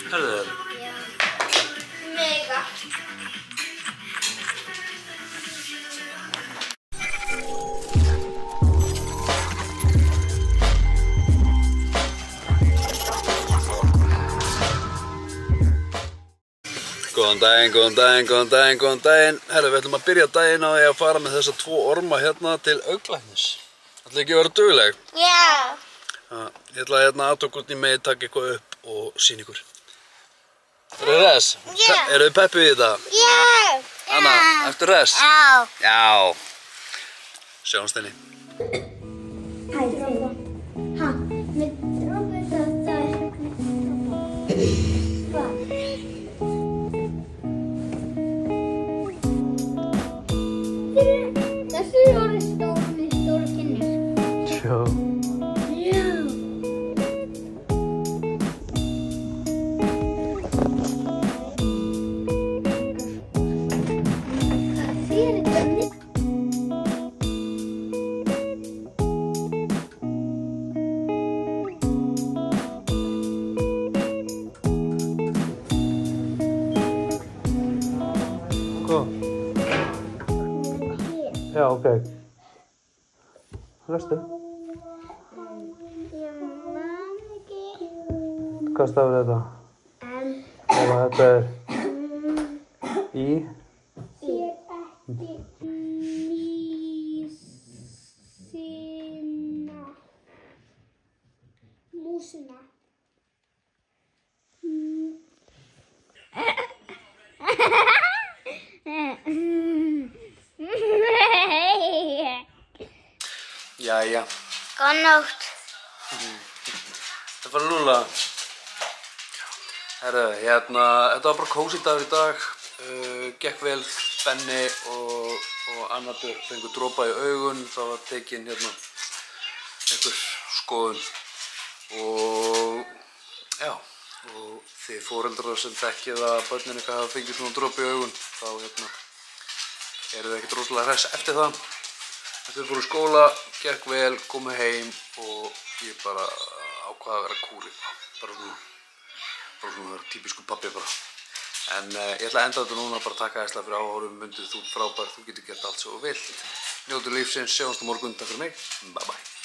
Herðu? Já. Mega. Góðan daginn, góðan daginn, góðan daginn, góðan daginn. Herru, við ætlum að byrja daginn á því að fara með þessa 2 orma hérna til augnlæknis. Ætlaðu ekki að vera dugleg? Já. Ég ætla að aðtöku hvort ég megi taka eitthvað upp og sýna ykkur. Eru þið res? Já. Eru þið peppuð í þetta? Já. Anna, ertu res? Já. Já. Sjáumst henni. Hæ, Drófa. Ha, með Drófa þetta er hvað? Þessu er orðið stóra kynni. Já. Já. Hvað fyrir þetta? Hvað? Já, ok. Lestu. Ég man ekki. Hvað stafur þetta? Þetta er í. Sér ekki músina. Jæja. Góða nótt. Það var Lúla. Herru, þetta var bara kósí dagur í dag. Gekk vel, Benni og Anna Björk fengu dropa í augun. Það var tekin einhver skoðun. Og já, og þið foreldrar sem þekkið að börnin ykkar hafa fengið svona dropa í augun, þá eru þið ekkert rosalega hress eftir það. Þau fóru í skóla, gekk vel, komu heim og ég bara ákvað að vera kúri. Bara svona vera típisku pabbi bara. En ég ætla að enda þetta núna, bara taka æsla fyrir áhorfum, Mundu, þú ert frábær, þú getur gert allt svo vilt. Njótu lífsins, sjáumst á morgun, takk fyrir mig, bye bye.